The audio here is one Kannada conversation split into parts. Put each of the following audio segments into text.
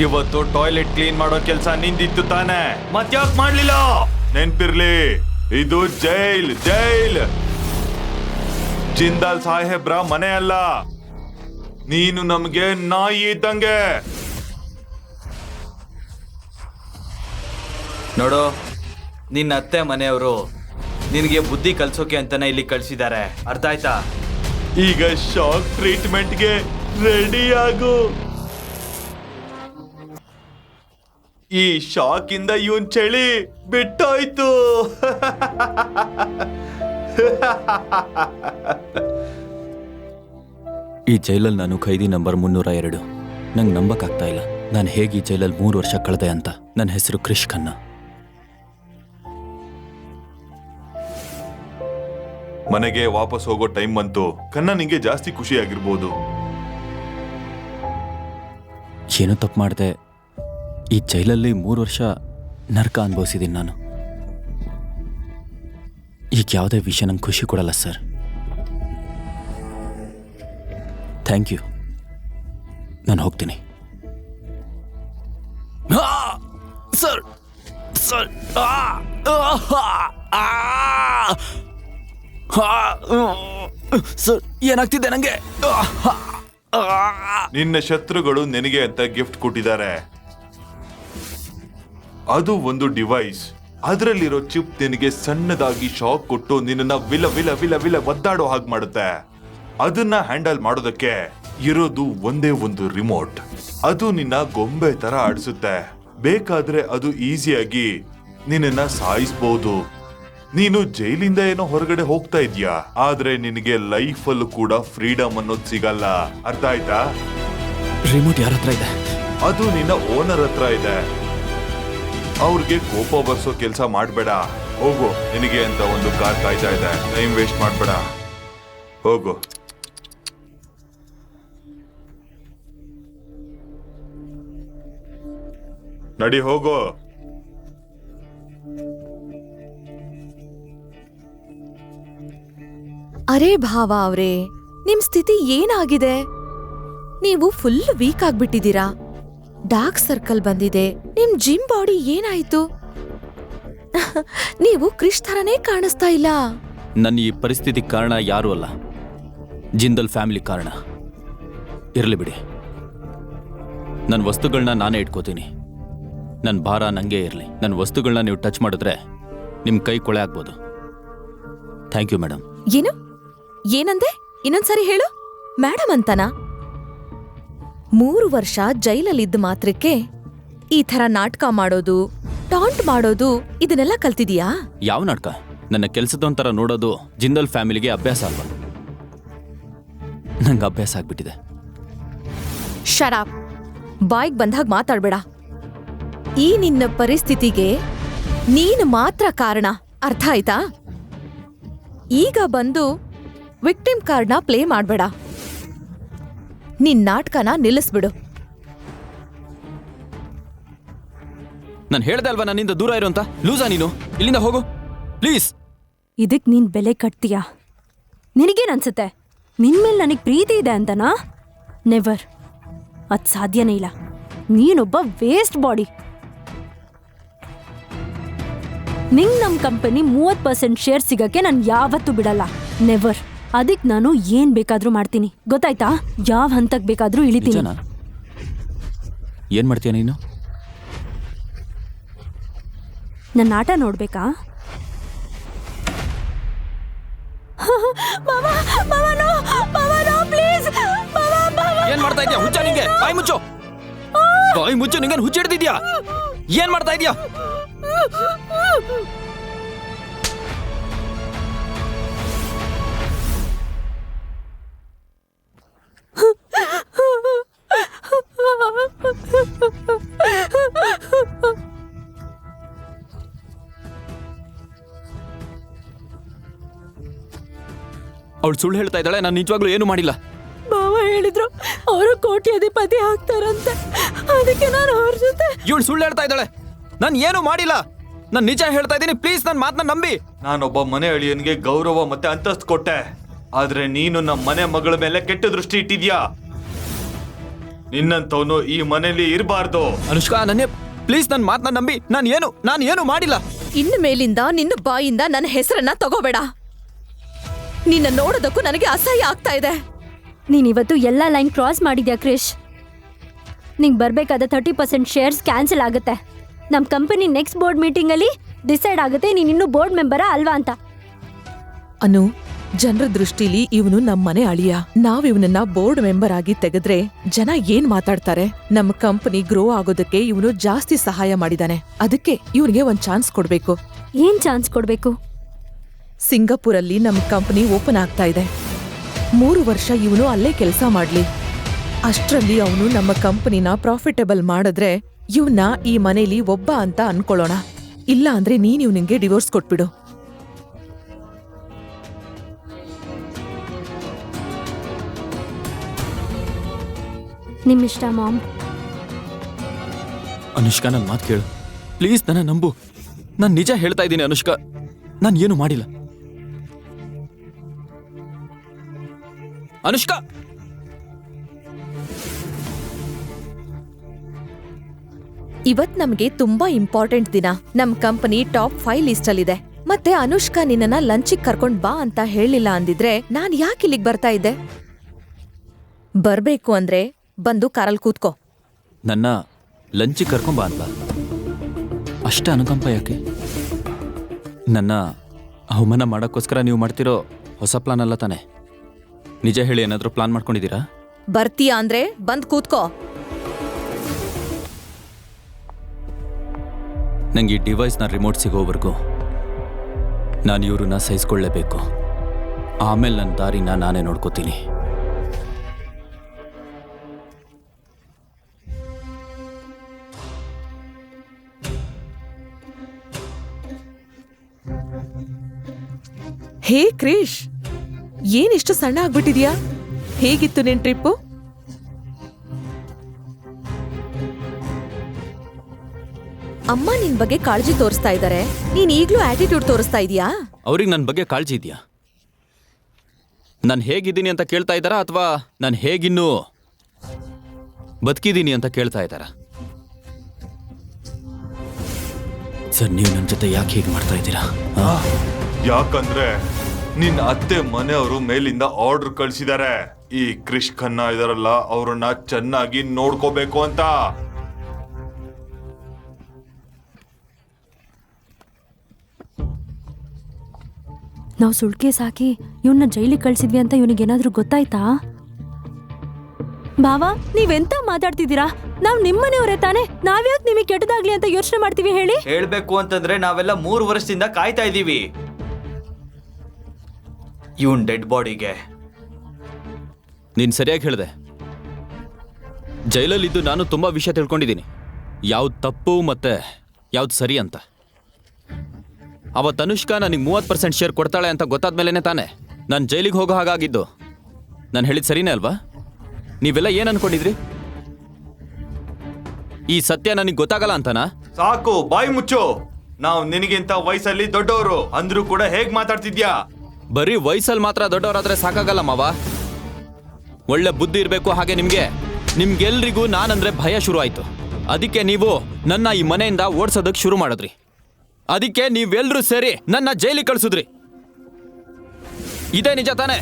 ಇವತ್ತು ಟಾಯ್ಲೆಟ್ ಕ್ಲೀನ್ ಮಾಡೋ ಕೆಲಸ ನಿಂದಿತ್ತು ತಾನೆ, ಮತ್ಯಾಕ್ ಮಾಡ್ಲಿಲ್ಲ? ನೆನ್ಪಿರ್ಲಿ, ಇದು ಜೈಲ್ ಜೈಲ್, ಜಿಂದಾಲ್ ಸಾಹೇಬ್ರ ಮನೆ ಅಲ್ಲ. ನೀನು ನಮ್ಗೆ ನಾಯಿ ಇದ್ದಂಗೆ. ನೋಡು, ನಿನ್ನ ಅತ್ತೆ ಮನೆಯವರು ನಿನಗೆ ಬುದ್ಧಿ ಕಲ್ಸೋಕೆ ಅಂತಾನೆ ಇಲ್ಲಿ ಕಳ್ಸಿದ್ದಾರೆ, ಅರ್ಥ ಆಯ್ತಾ? ಈಗ ಶಾಕ್ ಟ್ರೀಟ್ಮೆಂಟ್ಗೆ ರೆಡಿ ಆಗು. ಈ ಶಾಕ್ ಇಂದ ಇವನ್ ಚಳಿ ಬಿಟ್ಟೋಯ್ತು. ಈ ಜೈಲಲ್ಲಿ ನಾನು ಖೈದಿ ನಂಬರ್ 302. ನಂಗೆ ನಂಬಕ್ಕಾಗ್ತಾ ಇಲ್ಲ, ನಾನು ಹೇಗೆ ಈ ಜೈಲಲ್ಲಿ 3 ವರ್ಷ ಕಳೆದೆ ಅಂತ. ನನ್ನ ಹೆಸರು ಕ್ರಿಶ್ ಖನ್ನಾ. ಮನೆಗೆ ವಾಪಸ್ ಹೋಗೋ ಟೈಮ್ ಬಂತು. ಕನ್ನ ನಿಂಗೆ ಜಾಸ್ತಿ ಖುಷಿ ಆಗಿರ್ಬೋದು. ಏನೋ ತಪ್ಪು ಮಾಡಿದೆ. ಈ ಜೈಲಲ್ಲಿ 3 ವರ್ಷ ನರಕ ಅನುಭವಿಸಿದ್ದೀನಿ ನಾನು. ಈಗ ಯಾವುದೇ ವಿಷಯ ನಂಗೆ ಖುಷಿ ಕೊಡಲ್ಲ ಸರ್. Thank you. ನಾನು ಹೋಗ್ತೀನಿ ಸರ್. ಸರ್ ಸರ್, ಏನಾಗ್ತಿದೆ ನಂಗೆ? ನಿನ್ನ ಶತ್ರುಗಳು ನಿನಗೆ ಅಂತ ಗಿಫ್ಟ್ ಕೊಟ್ಟಿದ್ದಾರೆ. ಅದು ಒಂದು ಡಿವೈಸ್. ಅದರಲ್ಲಿರೋ ಚಿಪ್ ನಿನಗೆ ಸಣ್ಣದಾಗಿ ಶಾಕ್ ಕೊಟ್ಟು ನಿನ್ನ ವಿಲ ವಿಲ ವಿಲ ವಿಲ ಒದ್ದಾಡೋ ಹಾಗೆ ಮಾಡುತ್ತೆ. ಅದನ್ನ ಹ್ಯಾಂಡಲ್ ಮಾಡೋದಕ್ಕೆ ಇರೋದು ಒಂದೇ ಒಂದು ರಿಮೋಟ್. ಅದು ನಿನ್ನ ಗೊಂಬೆ ತರ ಆಡಿಸುತ್ತೆ. ಬೇಕಾದ್ರೆ ಅದು ಈಸಿಯಾಗಿ ನಿನ್ನ ಸಾಯಿಸಬಹುದು. ನೀನು ಜೈಲಿಂದ ಏನೋ ಹೊರಗಡೆ ಹೋಗ್ತಾ ಇದೀಯಾ, ಆದ್ರೆ ನಿನಗೆ ಲೈಫ್ ಅಲ್ಲೂ ಕೂಡ ಫ್ರೀಡಮ್ ಅನ್ನೋದು ಸಿಗಲ್ಲ. ಅರ್ಥ ಆಯ್ತಾ? ರಿಮೋಟ್ ಯಾರ ಹತ್ರ ಇದೆ? ಅದು ನಿನ್ನ ಓನರ್ ಹತ್ರ ಇದೆ. ಅವ್ರಿಗೆ ಕೋಪ ಬರ್ಸೋ ಕೆಲಸ ಮಾಡ್ಬೇಡ. ಹೋಗು, ನಿನಗೆ ಅಂತ ಒಂದು ಕಾರ್ ಕಾಯ್ತಾ ಇದೆ. ಟೈಮ್ ವೇಸ್ಟ್ ಮಾಡ್ಬೇಡ, ಹೋಗು. ನಡಿ, ಹೋಗು. ಅರೇ ಭಾವ ಅವ್ರೆ, ನಿಮ್ ಸ್ಥಿತಿ ಏನಾಗಿದೆ? ನೀವು ಫುಲ್ ವೀಕ್ ಆಗ್ಬಿಟ್ಟಿದ್ದೀರಾ. ಡಾರ್ಕ್ ಸರ್ಕಲ್ ಬಂದಿದೆ. ನಿಮ್ ಜಿಮ್ ಬಾಡಿ ಏನಾಯ್ತು? ನೀವು ಕ್ರಿಶ್ ಥರನೇ ಕಾಣಿಸ್ತಾ ಇಲ್ಲ. ನನ್ನ ಈ ಪರಿಸ್ಥಿತಿ ಕಾರಣ ಯಾರೂ ಅಲ್ಲ, ಜಿಂದಲ್ ಫ್ಯಾಮಿಲಿ ಕಾರಣ. ಇರಲಿ ಬಿಡಿ, ನನ್ನ ವಸ್ತುಗಳನ್ನ ನಾನೇ ಇಟ್ಕೋತೀನಿ. ನನ್ನ ಭಾರ ನಂಗೆ ಇರಲಿ. ನನ್ನ ವಸ್ತುಗಳನ್ನ ನೀವು ಟಚ್ ಮಾಡಿದ್ರೆ ನಿಮ್ಮ ಕೈ ಕೊಳೆ ಆಗ್ಬೋದು. Thank you madam. ಏನು? ಏನಂದೆ? ಇನ್ನೊಂದ್ಸರಿ ಹೇಳು. ಮೇಡಮ್ ಅಂತನಾ? 3 ವರ್ಷ ಜೈಲಲ್ಲಿದ್ದ ಮಾತ್ರಕ್ಕೆ ಈ ಥರ ನಾಟಕ ಮಾಡೋದು, ಟಾಂಟ್ ಮಾಡೋದು, ಇದನ್ನೆಲ್ಲ ಕಲ್ತಿದೀಯಾ? ಯಾವ ನಾಟಕ? ನನ್ನ ಕೆಲಸದೊಂಥರ ನೋಡೋದು ಜಿಂದಲ್ ಫ್ಯಾಮಿಲಿಗೆ ಅಭ್ಯಾಸ ಅಲ್ವಾ? ನಂಗೆ ಅಭ್ಯಾಸ ಆಗ್ಬಿಟ್ಟಿದೆ. ಶರಾಪ್. ಬಾಯ್ಗ್ ಬಂದಾಗ ಮಾತಾಡ್ಬೇಡ. ಈ ನಿನ್ನ ಪರಿಸ್ಥಿತಿಗೆ ನೀನು ಮಾತ್ರ ಕಾರಣ, ಅರ್ಥ ಆಯ್ತಾ? ಈಗ ಬಂದು ವಿಕ್ಟಿಮ್ ಕಾರ್ಡ್ನ ಪ್ಲೇ ಮಾಡ್ಬೇಡ. ನಿನ್ ನಾಟಕನ ನಿಲ್ಲಿಸ್ಬಿಡು. ನಾನು ಹೇಳ್ದೆ ಅಲ್ವಾ ನನ್ನಿಂದ ದೂರ ಇರು ಅಂತ. ಲೂಸಾ ನೀನು? ಇಲ್ಲಿಂದ ಹೋಗು ಪ್ಲೀಸ್. ಇದಕ್ ನೀನ್ ಬೆಲೆ ಕಟ್ತೀಯಾ? ನಿನಗೇನನ್ಸುತ್ತೆ? ನಿನ್ಮೇಲೆ ನನಗೆ ಪ್ರೀತಿ ಇದೆ ಅಂತನಾ? ನೆವರ್. ಅದ್ ಸಾಧ್ಯನೇ ಇಲ್ಲ. ನೀನೊಬ್ಬ ವೇಸ್ಟ್ ಬಾಡಿ. ನಿಂಗ್ ನಮ್ ಕಂಪನಿ 30% ಶೇರ್ ಸಿಗಕ್ಕೆ ನಾನು ಯಾವತ್ತೂ ಬಿಡಲ್ಲ. ನೆವರ್. ಅದಕ್ ನಾನು ಏನ್ ಬೇಕಾದ್ರೂ ಮಾಡ್ತೀನಿ, ಗೊತ್ತಾಯ್ತಾ? ಯಾವ ಹಂತಕ್ ಬೇಕಾದ್ರೂ ಇಳಿತೀನಿ. ನಿಜನಾ? ಏನ್ ಮಾಡ್ತೀಯ ನೀನು? ನನ್ನ ಆಟ ನೋಡ್ಬೇಕಾ? ಏನ್ ಮಾಡ್ತಾ ಇದೀಯಾ? ಹುಚ್ಚ ನಿಂಗೆ? ಬಾಯಿ ಮುಚ್ಚು, ಬಾಯಿ ಮುಚ್ಚು. ನಿಂಗನ್ ಹುಚ್ಚ ಹಿಡ್ದಿದ್ಯಾ? ಏನ್ ಮಾಡ್ತಾ ಇದೀಯಾ? ಅವಳು ಸುಳ್ಳು ಹೇಳ್ತಾ ಇದ್ದಾಳೆ. ನಾನು ನಿಜವಾಗ್ಲೂ ಏನು ಮಾಡಿಲ್ಲ. ಬಾವ ಹೇಳಿದ್ರು ಅವರು ಕೋಟ್ಯಾಧಿಪತಿ ಆಗ್ತಾರಂತೆ, ಅದಕ್ಕೆ ನಾನು ಅವ್ರ ಜೊತೆ. ಇವಳು ಸುಳ್ಳು ಹೇಳ್ತಾ ಇದ್ದಾಳೆ. ನಾನು ಏನು ಮಾಡಿಲ್ಲ. ನಾನು ನಿಜ ಹೇಳ್ತಾ ಇದ್ದೀನಿ. ಪ್ಲೀಸ್ ನನ್ನ ಮಾತನ್ನ ನಂಬಿ. ನಾನೊಬ್ಬ ಮನೆ ಅಳಿಯನ್ಗೆ ಗೌರವ ಮತ್ತೆ ಅಂತಸ್ತು ಕೊಟ್ಟೆ, ಆದ್ರೆ ನೀನು ನಮ್ಮ ಮನೆ ಮಗಳ ಮೇಲೆ ಕೆಟ್ಟ ದೃಷ್ಟಿ ಇಟ್ಟಿದ್ಯಾ. ನಿನ್ನಂತವನು ಈ ಮನೇಲಿ ಇರಬಾರ್ದು. ಅನುಷ್ಕಾ ನನ್ನೇ ಪ್ಲೀಸ್ ನನ್ನ ಮಾತನ್ನ ನಂಬಿ. ನಾನು ಏನು ಮಾಡಿಲ್ಲ. ಇನ್ನು ಮೇಲಿಂದ ನಿನ್ನ ಬಾಯಿಂದ ನನ್ನ ಹೆಸರನ್ನ ತಗೋಬೇಡ. ನಿನ್ನ ನೋಡೋದಕ್ಕೂ ನನಗೆ ಅಸಹ್ಯ ಆಗ್ತಾ ಇದೆ. ನೀನಿವತ್ತು ಎಲ್ಲ ಲೈನ್ ಕ್ರಾಸ್ ಮಾಡಿದ್ಯಾ ಕ್ರಿಶ್. ನಿಂಗೆ ಬರಬೇಕಾದ 30% ಶೇರ್ಸ್ ಕ್ಯಾನ್ಸಲ್ ಆಗುತ್ತೆ. ನಮ್ಮ ಕಂಪನಿ ನೆಕ್ಸ್ಟ್ ಬೋರ್ಡ್ ಮೀಟಿಂಗಲ್ಲಿ ಡಿಸೈಡ್ ಆಗುತ್ತೆ ನೀನಿನ್ನೂ ಬೋರ್ಡ್ ಮೆಂಬರಾ ಅಲ್ವಾ ಅಂತ. ಅನು, ಜನರ ದೃಷ್ಟಿಲಿ ಇವನು ನಮ್ಮನೆ ಅಳಿಯ. ನಾವ್ ಇವನನ್ನ ಬೋರ್ಡ್ ಮೆಂಬರ್ ಆಗಿ ತೆಗೆದ್ರೆ ಜನ ಏನ್ ಮಾತಾಡ್ತಾರೆ? ನಮ್ಮ ಕಂಪನಿ ಗ್ರೋ ಆಗೋದಕ್ಕೆ ಇವನು ಜಾಸ್ತಿ ಸಹಾಯ ಮಾಡಿದಾನೆ. ಅದಕ್ಕೆ ಇವನಿಗೆ ಒಂದ್ ಚಾನ್ಸ್ ಕೊಡ್ಬೇಕು. ಏನ್ ಚಾನ್ಸ್ ಕೊಡ್ಬೇಕು? ಸಿಂಗಾಪುರಲ್ಲಿ ನಮ್ಮ ಕಂಪನಿ ಓಪನ್ ಆಗ್ತಾ ಇದೆ. 3 ವರ್ಷ ಇವನು ಅಲ್ಲೇ ಕೆಲಸ ಮಾಡ್ಲಿ. ಅಷ್ಟ್ರಲ್ಲಿ ಅವನು ನಮ್ಮ ಕಂಪನಿನ ಪ್ರಾಫಿಟಬಲ್ ಮಾಡಿದ್ರೆ ಇವನ್ನ ಈ ಮನೇಲಿ ಒಬ್ಬ ಅಂತ ಅನ್ಕೊಳ್ಳೋಣ. ಇಲ್ಲ ಅಂದ್ರೆ ನೀನ್ ಇವನಿಗೆ ಡಿವೋರ್ಸ್ ಕೊಟ್ಬಿಡು. ನಿಮ್ಮಿಷ್ಟ ಮಾಮ್. ಅನುಷ್ಕಾ ನನ್ನ ಮಾತು ಕೇಳು ಪ್ಲೀಸ್, ನನ್ನ ನಂಬು. ನಾನು ನಿಜ ಹೇಳ್ತಾ ಇದ್ದೀನಿ ಅನುಷ್ಕಾ, ನಾನು ಏನು ಮಾಡಿಲ್ಲ. ಅನುಷ್ಕಾ, ಇವತ್ ನಮ್ಗೆ ತುಂಬಾ ಇಂಪಾರ್ಟೆಂಟ್ ದಿನ. ನಮ್ ಕಂಪನಿ ಟಾಪ್ 5 ಲಿಸ್ಟ್ ಅಲ್ಲಿದೆ. ಮತ್ತೆ ಅನುಷ್ಕಾ ನಿನ್ನನ್ನ ಲಂಚಿಗ್ ಕರ್ಕೊಂಡ್ ಬಾ ಅಂತ ಹೇಳಿಲ್ಲ ಅಂದಿದ್ರೆ ನಾನ್ ಯಾಕೆ ಇಲ್ಲಿಗ್ ಬರ್ತಾ ಇದ್ದೆ? ಬರ್ಬೇಕು ಅಂದ್ರೆ ಬಂದು ಕಾರಲ್ಲಿ ಕೂತ್ಕೋ. ನನ್ನ ಲಂಚಿಗೆ ಕರ್ಕೊಂಬ ಅಂತ ಅಷ್ಟೇ ಅನುಕಂಪ ಯಾಕೆ? ನನ್ನ ಅವಮಾನ ಮಾಡೋಕ್ಕೋಸ್ಕರ ನೀವು ಮಾಡ್ತಿರೋ ಹೊಸ ಪ್ಲಾನ್ ಅಲ್ಲ ತಾನೆ? ನಿಜ ಹೇಳಿ, ಏನಾದರೂ ಪ್ಲಾನ್ ಮಾಡ್ಕೊಂಡಿದ್ದೀರಾ? ಬರ್ತೀಯಾ ಅಂದ್ರೆ ಬಂದ್ ಕೂತ್ಕೋ. ನಂಗೆ ಈ ಡಿವೈಸ್ನ ರಿಮೋಟ್ ಸಿಗೋವರೆಗೂ ನಾನು ಇವ್ರನ್ನ ಸಹಿಸ್ಕೊಳ್ಳೇಬೇಕು. ಆಮೇಲೆ ನನ್ನ ದಾರಿನ ನಾನೇ ನೋಡ್ಕೋತೀನಿ. ಹೇ ಕ್ರಿಶ್, ಏನಿಷ್ಟು ಸಣ್ಣ ಆಗ್ಬಿಟ್ಟಿದ್ಯಾ? ಹೇಗಿತ್ತು ನಿನ್ ಟ್ರಿಪ್ಪು? ಅಮ್ಮ ನಿನ್ ಬಗ್ಗೆ ಕಾಳಜಿ ತೋರಿಸ್ತಾ ಇದ್ದಾರೆ, ನೀನ್ ಈಗ್ಲೂ ಆಟಿಟ್ಯೂಡ್ ತೋರಿಸ್ತಾ ಇದೀಯಾ? ಅವ್ರಿಗೆ ನನ್ನ ಬಗ್ಗೆ ಕಾಳಜಿ ಇದೆಯಾ? ನಾನು ಹೇಗಿದ್ದೀನಿ ಅಂತ ಕೇಳ್ತಾ ಇದ್ದಾರಾ ಅಥವಾ ನಾನು ಹೇಗಿನ್ನೂ ಬದುಕಿದ್ದೀನಿ ಅಂತ ಕೇಳ್ತಾ ಇದ್ದಾರಾ? ಸರ್, ನೀವು ನನ್ನ ಜೊತೆ ಯಾಕೆ ಹೀಗೆ ಮಾಡ್ತಾ ಇದ್ದೀರಾ? ಯಾಕಂದ್ರೆ ನಿನ್ನ ಅತ್ತೆ ಮನೆಯವರು ಮೇಲಿಂದ ಆರ್ಡರ್ ಕಳ್ಸಿದ್ದಾರೆ. ಈ ಕ್ರಿಶ್ ಖನ್ನಾ ಇದಾರಲ್ಲ, ಅವ್ರನ್ನ ಚೆನ್ನಾಗಿ ನೋಡ್ಕೋಬೇಕು ಅಂತ. ನಾವು ಸುಳ್ಳು ಕೇಸ್ ಹಾಕಿ ಇವನ್ನ ಜೈಲಿಗೆ ಕಳ್ಸಿದ್ವಿ ಅಂತ ಇವನಿಗೇನಾದ್ರೂ ಗೊತ್ತಾಯ್ತಾ? ಬಾವಾ, ನೀವೆಂತ ಮಾತಾಡ್ತಿದ್ದೀರಾ? ನಾವ್ ನಿಮ್ಮನೆಯವರೇ ತಾನೆ, ನಾವ್ಯಾಕೆ ನಿಮಗೆ ಕೆಟ್ಟದಾಗ್ಲಿ ಅಂತ ಯೋಚನೆ ಮಾಡ್ತೀವಿ ಹೇಳಿ? ಹೇಳ್ಬೇಕು ಅಂತಂದ್ರೆ ನಾವೆಲ್ಲ 3 ವರ್ಷದಿಂದ ಕಾಯ್ತಾ ಇದ್ದೀವಿ ಇವನ್ ಡೆಡ್ ಬಾಡಿಗೆ. ನೀನು ಸರಿಯಾಗಿ ಹೇಳಿದೆ. ಜೈಲಲ್ಲಿದ್ದು ನಾನು ತುಂಬ ವಿಷಯ ತಿಳ್ಕೊಂಡಿದ್ದೀನಿ, ಯಾವ್ದು ತಪ್ಪು ಮತ್ತೆ ಯಾವ್ದು ಸರಿ ಅಂತ. ಅವತ್ತು ಅನುಷ್ಕಾ ನನಗೆ 30% ಶೇರ್ ಕೊಡ್ತಾಳೆ ಅಂತ ಗೊತ್ತಾದ್ಮೇಲೆ ತಾನೆ ನಾನು ಜೈಲಿಗೆ ಹೋಗೋ ಹಾಗಾಗಿದ್ದು. ನಾನು ಹೇಳಿದ ಸರಿನೇ ಅಲ್ವಾ? ನೀವೆಲ್ಲ ಏನು ಅನ್ಕೊಂಡಿದ್ರಿ? ಈ ಸತ್ಯ ನನಗೆ ಗೊತ್ತಾಗಲ್ಲ ಅಂತನಾ? ಸಾಕು, ಬಾಯಿ ಮುಚ್ಚು. ನಾವು ನಿನಗಿಂತ ವಯಸ್ಸಲ್ಲಿ ದೊಡ್ಡವರು ಅಂದ್ರೂ ಕೂಡ ಹೇಗ್ ಮಾತಾಡ್ತಿದ್ಯಾ? ಬರೀ ವಯಸ್ಸಲ್ಲಿ ಮಾತ್ರ ದೊಡ್ಡವರಾದ್ರೆ ಸಾಕಾಗಲ್ಲ ಮಾವ. ಒಳ್ಳೆ ಬುದ್ಧಿ ಇರಬೇಕು. ಹಾಗೆ ನಿಮ್ಗೆಲ್ರಿಗೂ ನಾನಂದ್ರೆ ಭಯ ಶುರು ಆಯ್ತು. ಅದಕ್ಕೆ ನೀವು ನನ್ನ ಈ ಮನೆಯಿಂದ ಓಡಿಸೋದಕ್ಕೆ ಶುರು ಮಾಡಿದ್ರಿ. ಅದಕ್ಕೆ ನೀವೆಲ್ಲರೂ ಸೇರಿ ನನ್ನ ಜೈಲಿಗೆ ಕಳಿಸಿದ್ರಿ. ಇದೇ ನಿಜ ತಾನೆ?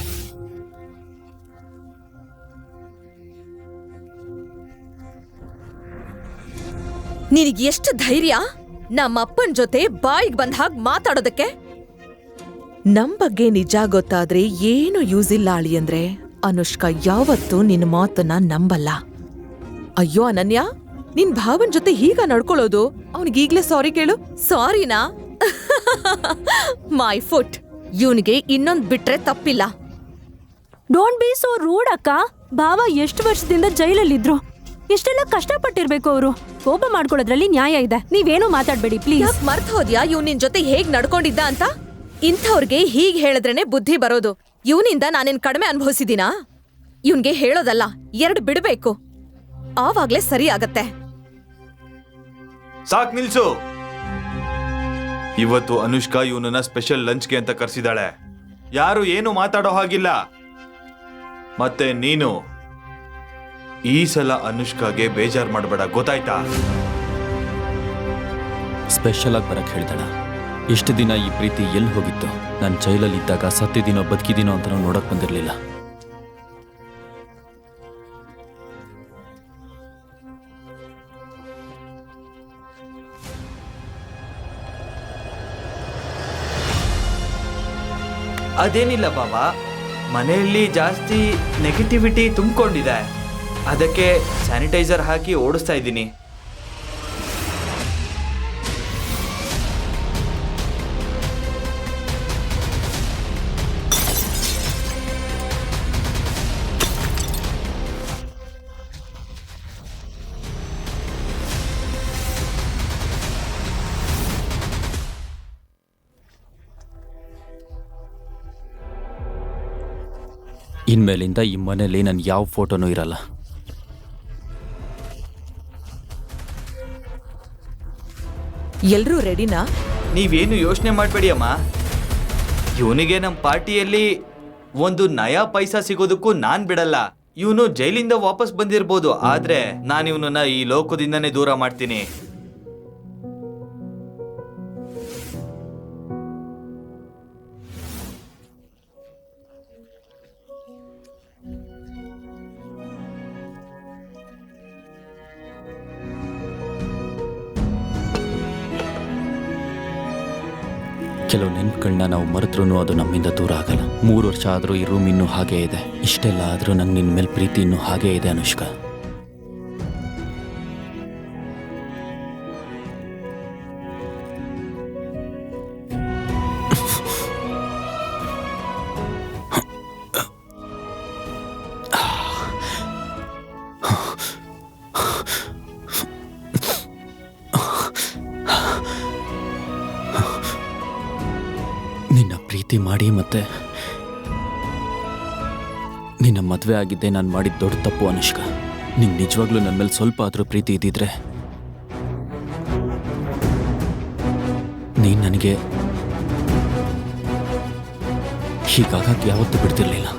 ನಿನಗೆ ಎಷ್ಟು ಧೈರ್ಯ ನಮ್ಮಪ್ಪನ್ ಜೊತೆ ಬಾಯಿಗೆ ಬಂದ ಹಾಗೆ ಮಾತಾಡೋದಕ್ಕೆ? ನಮ್ ಬಗ್ಗೆ ನಿಜ ಗೊತ್ತಾದ್ರೆ ಏನು ಯೂಸ್ ಇಲ್ಲ ಅಳಿಯಂದ್ರೆ. ಅನುಷ್ಕಾ ಯಾವತ್ತೂ ನಿನ್ನ ಮಾತನ್ನ ನಂಬಲ್ಲ. ಅಯ್ಯೋ ಅನನ್ಯ, ನಿನ್ ಭಾವನ್ ಜೊತೆ ಹೀಗ ನಡ್ಕೊಳ್ಳೋದು? ಅವನಿಗೀಗ್ಲೇ ಸಾರಿ ಕೇಳು. ಸಾರಿನಾ? My foot. ಇವನಿಗೆ ಇನ್ನೊಂದ್ ಬಿಟ್ರೆ ತಪ್ಪಿಲ್ಲ. ಡೋಂಟ್ ಬಿ ಸೋ ರೂಡ್ ಅಕ್ಕ. ಭಾವ ಎಷ್ಟು ವರ್ಷದಿಂದ ಜೈಲಲ್ಲಿದ್ರು, ಎಷ್ಟೆಲ್ಲ ಕಷ್ಟಪಟ್ಟಿರ್ಬೇಕು ಅವರು. ಕೋಪ ಮಾಡ್ಕೊಳ್ಳೋದ್ರಲ್ಲಿ ನ್ಯಾಯ ಇದೆ. ನೀವೇನೋ ಮಾತಾಡ್ಬೇಡಿ ಪ್ಲೀಸ್. ಯಾಕ್ ಮರ್ತ್ ಹೋದ್ಯಾ ಇವ್ ನಿನ್ ಜೊತೆ ಹೇಗ್ ನಡ್ಕೊಂಡಿದ್ದ ಅಂತ? ಇಂಥವ್ರಿಗೆ ಹೀಗ್ ಹೇಳಿದ್ರೇನೆ ಬುದ್ಧಿ ಬರೋದು. ಇವನಿಂದ ನಾನೇನ್ ಕಡಿಮೆ ಅನುಭವಿಸಿದೀನಾ? ಇವನ್ಗೆ ಹೇಳೋದಲ್ಲ, 2 ಬಿಡ್ಬೇಕು, ಆವಾಗ್ಲೇ ಸರಿ ಆಗತ್ತೆ. ಸಾಕ್ ನಿಲ್ಸು. ಇವತ್ತು ಅನುಷ್ಕಾ ಇವನನ್ನ ಸ್ಪೆಷಲ್ ಲಂಚ್ಗೆ ಅಂತ ಕರ್ಸಿದಾಳೆ. ಯಾರು ಏನು ಮಾತಾಡೋ ಹಾಗಿಲ್ಲ. ಮತ್ತೆ ನೀನು ಈ ಸಲ ಅನುಷ್ಕಾಗೆ ಬೇಜಾರ್ ಮಾಡಬೇಡ, ಗೊತ್ತಾಯ್ತಾ? ಸ್ಪೆಷಲ್ ಆಗಿ ಬರಕ್ಕೆ ಹೇಳ್ದಣ. ಎಷ್ಟು ದಿನ ಈ ಪ್ರೀತಿ ಎಲ್ಲಿ ಹೋಗಿತ್ತು? ನಾನು ಜೈಲಲ್ಲಿ ಇದ್ದಾಗ ಸತ್ತಿದ್ದೀನೋ ಬದುಕಿದ್ದೀನೋ ಅಂತ ನೋಡಕ್ ಬಂದಿರಲಿಲ್ಲ. ಅದೇನಿಲ್ಲ ಬಾಬಾ, ಮನೆಯಲ್ಲಿ ಜಾಸ್ತಿ ನೆಗೆಟಿವಿಟಿ ತುಂಬಿಕೊಂಡಿದೆ, ಅದಕ್ಕೆ ಸ್ಯಾನಿಟೈಸರ್ ಹಾಕಿ ಓಡಿಸ್ತಾ ಇದ್ದೀನಿ. ಇನ್ಮೇಲಿಂದ ಈ ಮನೇಲಿ ನನ್ನ ಯಾವ ಫೋಟೋನೂ ಇರಲ್ಲ. ಎಲ್ರೂ ರೆಡಿನಾ? ನೀವೇನು ಯೋಚನೆ ಮಾಡಬೇಡಿ ಅಮ್ಮ. ಇವನಿಗೆ ನಮ್ಮ ಪಾರ್ಟಿಯಲ್ಲಿ ಒಂದು ನಯಾ ಪೈಸಾ ಸಿಗೋದಕ್ಕೂ ನಾನ್ ಬಿಡಲ್ಲ. ಇವನು ಜೈಲಿಂದ ವಾಪಸ್ ಬಂದಿರ್ಬೋದು, ಆದ್ರೆ ನಾನು ಇವನನ್ನ ಈ ಲೋಕದಿಂದನೇ ದೂರ ಮಾಡ್ತೀನಿ. ಕೆಲವು ನೆನಪುಗಳನ್ನ ನಾವು ಮರೆತ್ರೂ ಅದು ನಮ್ಮಿಂದ ದೂರ ಆಗಲ್ಲ. 3 ವರ್ಷ ಆದರೂ ಈ ರೂಮ್ ಇನ್ನೂ ಹಾಗೇ ಇದೆ. ಇಷ್ಟೆಲ್ಲ ಆದರೂ ನಂಗೆ ನಿನ್ನ ಮೇಲೆ ಪ್ರೀತಿ ಇನ್ನೂ ಹಾಗೇ ಇದೆ ಅನುಷ್ಕಾ. ನಿನ್ನ ಪ್ರೀತಿ ಮಾಡಿ ಮತ್ತೆ ನಿನ್ನ ಮದುವೆ ಆಗಿದ್ದೆ ನಾನು ಮಾಡಿದ ದೊಡ್ಡ ತಪ್ಪು ಅನುಷ್ಕಾ. ನಿಂಗೆ ನಿಜವಾಗ್ಲೂ ನನ್ನ ಮೇಲೆ ಸ್ವಲ್ಪ ಆದರೂ ಪ್ರೀತಿ ಇದ್ದಿದ್ರೆ ನೀನು ನನಗೆ ಹೀಗಾಗಕ್ಕೆ ಯಾವತ್ತೂ ಬಿಡ್ತಿರ್ಲಿಲ್ಲ.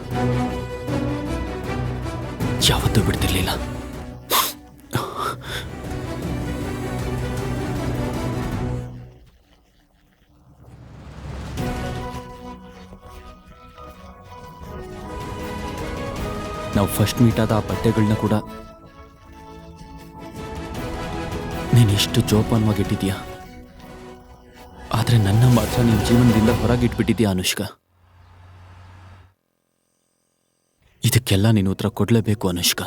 ನಾವು ಫಸ್ಟ್ ಮೀಟ್ ಆದ ಆ ಬಟ್ಟೆಗಳನ್ನ ಕೂಡ ನೀನು ಎಷ್ಟು ಜೋಪಾನವಾಗಿಟ್ಟಿದ್ಯಾ, ಆದರೆ ನನ್ನ ಮಾತ್ರ ನಿನ್ನ ಜೀವನದಿಂದ ಹೊರಗಿಟ್ಬಿಟ್ಟಿದ್ಯಾ ಅನುಷ್ಕಾ. ಇದಕ್ಕೆಲ್ಲ ನೀನು ಉತ್ತರ ಕೊಡಲೇಬೇಕು ಅನುಷ್ಕಾ,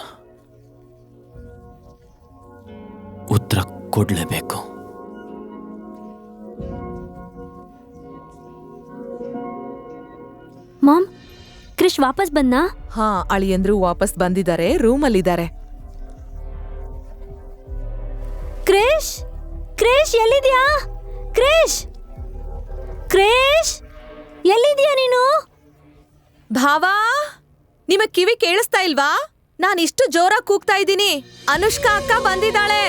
ಉತ್ತರ ಕೊಡಲೇಬೇಕು. ಮಾಮ್, ಕ್ರಿಶ್ ವಾಪಸ್ ಬಂದಾ? ಹಾ, ಅಳಿಯಂದ್ರು ವಾಪಸ್ ಬಂದಿದ್ದಾರೆ, ರೂಮಲ್ಲಿದ್ದಾರೆ. ಕ್ರಿಶ್, ಕ್ರಿಶ್ ಎಲ್ಲಿದ್ಯಾ? ಕ್ರಿಶ್, ಕ್ರಿಶ್ ಎಲ್ಲಿದ್ಯಾ ನೀನು? ಭಾವಾ, ನಿಮಗ್ ಕಿವಿ ಕೇಳಿಸ್ತಾ ಇಲ್ವಾ? ನಾನು ಇಷ್ಟು ಜೋರಾಗಿ ಕೂಗ್ತಾ ಇದ್ದೀನಿ. ಅನುಷ್ಕಾ ಅಕ್ಕ ಬಂದಿದ್ದಾಳೆ.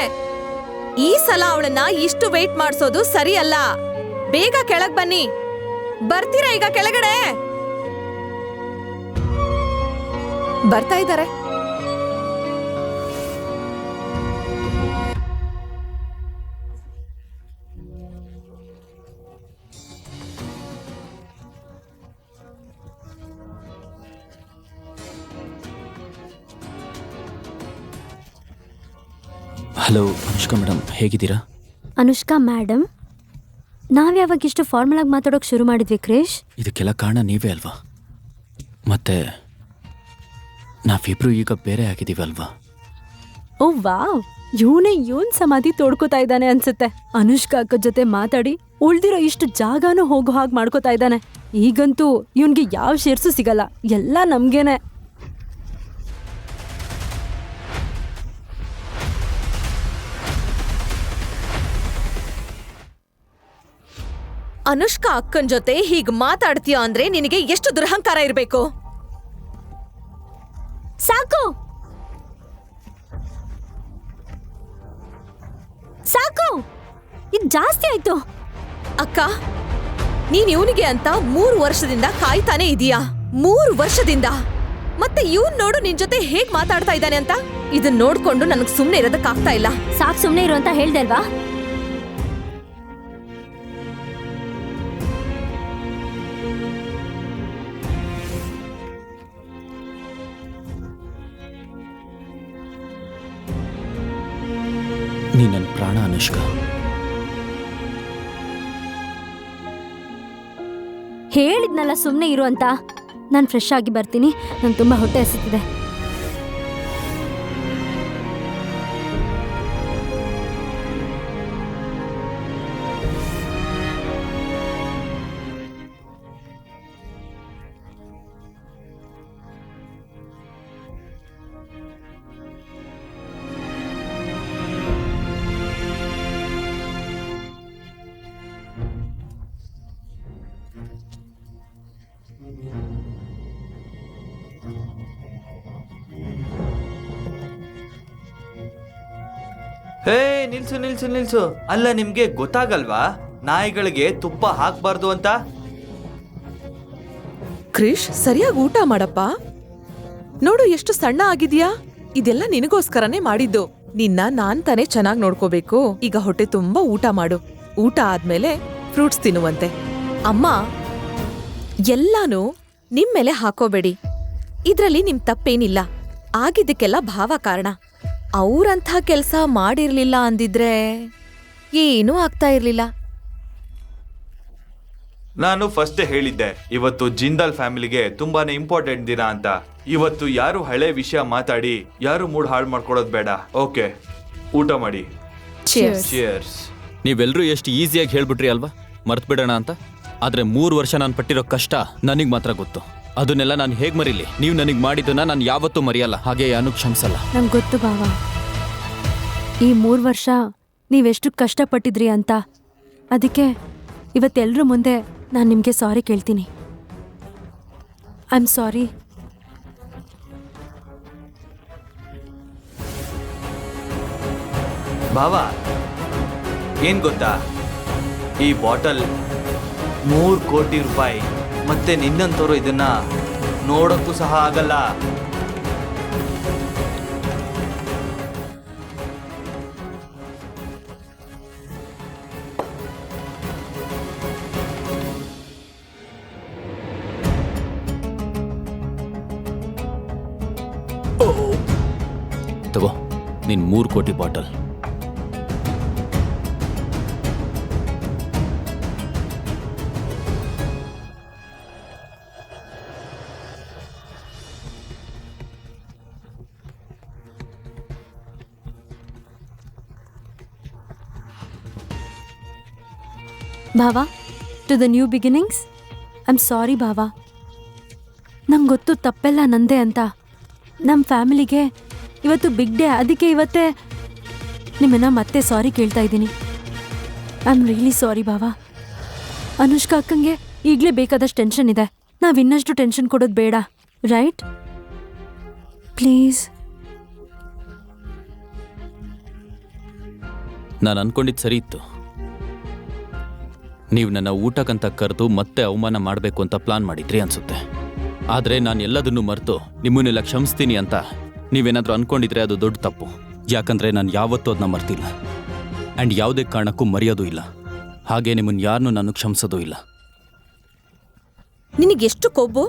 ಈ ಸಲ ಅವಳನ್ನ ಇಷ್ಟು ವೇಟ್ ಮಾಡ್ಸೋದು ಸರಿ ಅಲ್ಲ. ಬೇಗ ಕೆಳಗ್ ಬನ್ನಿ. ಬರ್ತೀರಾ ಈಗ ಕೆಳಗಡೆ? ಬರ್ತಾ ಇದ್ದಾರೆ. ಹಲೋ ಅನುಷ್ಕಾ ಮೇಡಮ್, ಹೇಗಿದ್ದೀರಾ? ಅನುಷ್ಕಾ ಮೇಡಮ್, ನಾವ್ಯಾವಾಗ ಇಷ್ಟು ಫಾರ್ಮಲ್ ಆಗಿ ಮಾತಾಡೋಕೆ ಶುರು ಮಾಡಿದ್ವಿ ಕ್ರಿಶ್? ಇದಕ್ಕೆಲ್ಲ ಕಾರಣ ನೀವೇ ಅಲ್ವಾ? ಮತ್ತೆ ನಾವಿಬ್ರು ಈಗ ಬೇರೆ ಆಗಿದ್ದೀವಲ್ವಾ? ಓ ವಾವ್, ಇವನ್ ಸಮಾಧಿ ತೋಡ್ಕೋತಾ ಇದ್ದಾನೆ ಅನ್ಸುತ್ತೆ. ಅನುಷ್ಕಾ ಅಕ್ಕ ಜೊತೆ ಮಾತಾಡಿ ಉಳ್ದಿರೋ ಇಷ್ಟು ಜಾಗನೂ ಹೋಗೋ ಹಾಗೆ ಮಾಡ್ಕೋತಾ ಇದ್ದಾನೆ. ಈಗಂತೂ ಇವನ್ಗೆ ಯಾವ ಶೇರ್ಸು ಸಿಗಲ್ಲ, ಎಲ್ಲ ನಮ್ಗೇನೆ. ಅನುಷ್ಕಾ ಅಕ್ಕನ್ ಜೊತೆ ಹೀಗ್ ಮಾತಾಡ್ತೀಯ ಅಂದ್ರೆ ನಿನಗೆ ಎಷ್ಟು ದುರಹಂಕಾರ ಇರ್ಬೇಕು? ಸಾಕು ಸಾಕು, ಇದು ಜಾಸ್ತಿ ಆಯ್ತು. ಅಕ್ಕ, ನೀನ್ ಇವನಿಗೆ ಅಂತ 3 ವರ್ಷದಿಂದ ಕಾಯ್ತಾನೆ ಇದೀಯಾ. 3 ವರ್ಷದಿಂದ ಮತ್ತೆ ಇವ್ನ್ ನೋಡು ನಿನ್ ಜೊತೆ ಹೇಗ್ ಮಾತಾಡ್ತಾ ಇದ್ದಾನೆ ಅಂತ. ಇದನ್ ನೋಡ್ಕೊಂಡು ನನಗ್ ಸುಮ್ನೆ ಇರೋದಕ್ಕಾಗ್ತಾ ಇಲ್ಲ. ಸಾಕ್ ಸುಮ್ನೆ ಇರು ಅಂತ ಹೇಳ್ದೆ ಅಲ್ವಾ? ನೀ ನನ್ನ ಪ್ರಾಣ ಅನುಷ್ಕಾ. ಹೇಳಿದ್ನಲ್ಲ ಸುಮ್ನೆ ಇರು ಅಂತ. ನಾನು ಫ್ರೆಶ್ ಆಗಿ ಬರ್ತೀನಿ, ನಂಗೆ ತುಂಬಾ ಹೊಟ್ಟೆ ಹಸಿತಿದೆ. ಹೇ ನಿಲ್ಸು ನಿಲ್ಸು ನಿಲ್ಸು. ಅಲ್ಲ ನಿಮ್ಗೆ ಗೊತ್ತಾಗಲ್ವಾ ನಾಯಿಗಳಿಗೆ ತುಪ್ಪ ಹಾಕ್ಬಾರ್ದು ಅಂತ? ಕ್ರಿಶ್, ಸರಿಯಾಗಿ ಊಟ ಮಾಡಪ್ಪ. ನೋಡು ಎಷ್ಟು ಸಣ್ಣ ಆಗಿದ್ಯಾ. ಇದೆಲ್ಲ ನಿನಗೋಸ್ಕರನೇ ಮಾಡಿದ್ದು. ನಿನ್ನ ನಾನ್ ತಾನೇ ಚೆನ್ನಾಗ್ ನೋಡ್ಕೋಬೇಕು. ಈಗ ಹೊಟ್ಟೆ ತುಂಬಾ ಊಟ ಮಾಡು. ಊಟ ಆದ್ಮೇಲೆ ಫ್ರೂಟ್ಸ್ ತಿನ್ನುವಂತೆ. ಅಮ್ಮ, ಎಲ್ಲಾನು ನಿಮ್ ಮೇಲೆ ಹಾಕೋಬೇಡಿ. ಇದ್ರಲ್ಲಿ ನಿಮ್ ತಪ್ಪೇನಿಲ್ಲ. ಆಗಿದ್ದಕ್ಕೆಲ್ಲ ಭಾವ ಕಾರಣ. ಅವ್ರಂಥ ಕೆಲ್ಸ ಮಾಡಿರ್ಲಿಲ್ಲ ಅಂದಿದ್ರೆ ಏನೂ ಆಗ್ತಾ ಇರ್ಲಿಲ್ಲ. ನಾನು ಫಸ್ಟ್ ಹೇಳಿದ್ದೆ ಇವತ್ತು ಜಿಂದಾಲ್ ಫ್ಯಾಮಿಲಿಗೆ ತುಂಬಾನೇ ಇಂಪಾರ್ಟೆಂಟ್ ದಿನ ಅಂತ. ಇವತ್ತು ಯಾರು ಹಳೆ ವಿಷಯ ಮಾತಾಡಿ ಯಾರು ಮೂಡ್ ಹಾಳು ಮಾಡ್ಕೊಳ್ಳೋದು ಬೇಡ. ಓಕೆ, ಊಟ ಮಾಡಿ. ಚಿಯರ್ಸ್. ನೀವೆಲ್ಲರೂ ಎಷ್ಟು ಈಸಿಯಾಗಿ ಹೇಳ್ಬಿಟ್ರಿ ಅಲ್ವಾ ಮರ್ತ್ ಬಿಡೋಣ ಅಂತ. ಆದ್ರೆ 3 ವರ್ಷ ನಾನು ಪಟ್ಟಿರೋ ಕಷ್ಟ ನನಗೆ ಮಾತ್ರ ಗೊತ್ತು. ಅದನ್ನೆಲ್ಲ ನಾನು ಹೇಗ್ ಮರೀಲಿ? ನೀವು ನನಗೆ ಮಾಡಿದ್ದನ್ನ ನಾನು ಯಾವತ್ತೂ ಮರೆಯಲ್ಲ, ಹಾಗೆ ಅನುಕ್ಷಮಿಸಲ್ಲ. ನಂಗೆ ಗೊತ್ತು ಭಾವ, ಈ 3 ವರ್ಷ ನೀವೆಷ್ಟು ಕಷ್ಟಪಟ್ಟಿದ್ರಿ ಅಂತ. ಅದಕ್ಕೆ ಇವತ್ತೆಲ್ಲರೂ ಮುಂದೆ ನಾನು ನಿಮಗೆ ಸಾರಿ ಕೇಳ್ತೀನಿ. I am sorry. ಭಾವ, ಏನ್ ಗೊತ್ತಾ, ಈ ಬಾಟಲ್ 3 ಕೋಟಿ ರೂಪಾಯಿ. ಮತ್ತೆ ನಿನ್ನಂತವ್ರು ಇದನ್ನ ನೋಡಕ್ಕೂ ಸಹ ಆಗಲ್ಲ. ತಗೋ ನಿನ್ 3 ಕೋಟಿ ಬಾಟಲ್. ಭಾವ, to the new beginnings. I am sorry ಭಾವ. ನಂಗೆ ಗೊತ್ತು ತಪ್ಪೆಲ್ಲ ನಂದೇ ಅಂತ. ನಮ್ಮ ಫ್ಯಾಮಿಲಿಗೆ ಇವತ್ತು ಬಿಗ್ ಡೇ. ಅದಕ್ಕೆ ಇವತ್ತೇ ನಿಮ್ಮನ್ನ ಮತ್ತೆ ಸಾರಿ ಕೇಳ್ತಾ ಇದ್ದೀನಿ. ಐ ಆಮ್ ರಿಯಲಿ ಸಾರಿ ಭಾವ. ಅನುಷ್ಕಾ ಅಕ್ಕಂಗೆ ಈಗಲೇ ಬೇಕಾದಷ್ಟು ಟೆನ್ಷನ್ ಇದೆ. ನಾವು ಇನ್ನಷ್ಟು ಟೆನ್ಷನ್ ಕೊಡೋದು ಬೇಡ, ರೈಟ್? ಪ್ಲೀಸ್. ನಾನು ಅನ್ಕೊಂಡಿದ್ದು ಸರಿ ಇತ್ತು. ನೀವು ನನ್ನ ಊಟಕ್ಕಂತ ಕರೆದು ಮತ್ತೆ ಅವಮಾನ ಮಾಡಬೇಕು ಅಂತ ಪ್ಲಾನ್ ಮಾಡಿದ್ರಿ ಅನ್ಸುತ್ತೆ. ಆದರೆ ನಾನು ಎಲ್ಲದನ್ನೂ ಮರೆತು ನಿಮ್ಮನ್ನೆಲ್ಲ ಕ್ಷಮಿಸ್ತೀನಿ ಅಂತ ನೀವೇನಾದರೂ ಅನ್ಕೊಂಡಿದ್ರೆ ಅದು ದೊಡ್ಡ ತಪ್ಪು. ಯಾಕಂದರೆ ನಾನು ಯಾವತ್ತೂ ಅದನ್ನ ಮರ್ತಿಲ್ಲ ಆ್ಯಂಡ್ ಯಾವುದೇ ಕಾರಣಕ್ಕೂ ಮರೆಯೋದು ಇಲ್ಲ. ಹಾಗೆ ನಿಮ್ಮನ್ನು ಯಾರನ್ನೂ ನಾನು ಕ್ಷಮಿಸೋದು ಇಲ್ಲ. ನಿನಗೆಷ್ಟು ಕೊಬ್ಬು?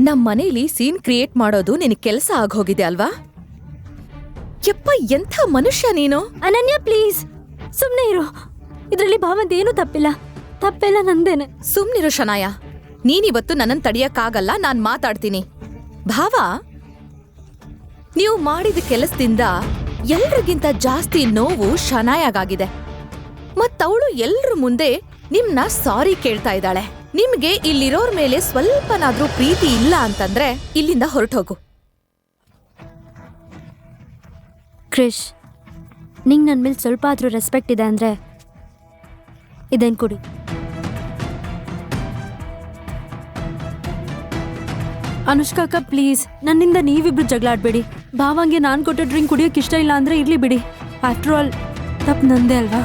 ನಮ್ ಮನೇಲಿ ಸೀನ್ ಕ್ರಿಯೇಟ್ ಮಾಡೋದು ನಿನಗೆ ಕೆಲಸ ಆಗೋಗಿದೆ ಅಲ್ವಾ? ಯಪ್ಪ, ಎಂಥ ಮನುಷ್ಯ ನೀನು! ಅನನ್ಯ ಪ್ಲೀಸ್ ಸುಮ್ಮನೆ ಇರು. ಇದರಲ್ಲಿ ಭಾವಂದೇನೂ ತಪ್ಪಿಲ್ಲ. ತಪ್ಪೆಲ್ಲ ನಂದೇನೆ. ಸುಮ್ನಿರು ಶನಾಯ. ನೀನಿವತ್ತು ನನ್ನನ್ನು ತಡಿಯಕ್ಕಾಗಲ್ಲ. ನಾನ್ ಮಾತಾಡ್ತೀನಿ. ಭಾವ, ನೀವು ಮಾಡಿದ ಕೆಲಸದಿಂದ ಎಲ್ರಿಗಿಂತ ಜಾಸ್ತಿ ನೋವು ಶನಾಯಾಗಾಗಿದೆ. ಮತ್ತವಳು ಎಲ್ರ ಮುಂದೆ ನಿಮ್ನ ಸಾರಿ ಕೇಳ್ತಾ ಇದ್ದಾಳೆ. ನಿಮ್ಗೆ ಇಲ್ಲಿರೋರ್ ಮೇಲೆ ಸ್ವಲ್ಪನಾದ್ರೂ ಪ್ರೀತಿ ಇಲ್ಲ ಅಂತಂದ್ರೆ ಇಲ್ಲಿಂದ ಹೊರಟೋಗು. ಕ್ರಿಶ್, ನಿಂಗೆ ನನ್ನ ಮೇಲೆ ಸ್ವಲ್ಪ ಆದ್ರೂ ರೆಸ್ಪೆಕ್ಟ್ ಇದೆ ಅಂದ್ರೆ ಇದೇನು ಕೊಡಿ. ಅನುಷ್ಕಾ ಅಕ್ಕ ಪ್ಲೀಸ್, ನನ್ನಿಂದ ನೀವಿಬ್ರು ಜಗಳ ಆಡ್ಬೇಡಿ. ಭಾವಂಗೆ ನಾನು ಕೊಟ್ಟ ಡ್ರಿಂಕ್ ಕುಡಿಯೋಕೆ ಇಷ್ಟ ಇಲ್ಲ ಅಂದ್ರೆ ಇರ್ಲಿ ಬಿಡಿ. ಆಫ್ಟರ್ ಆಲ್ ತಪ್ಪು ನಂದೇ ಅಲ್ವಾ?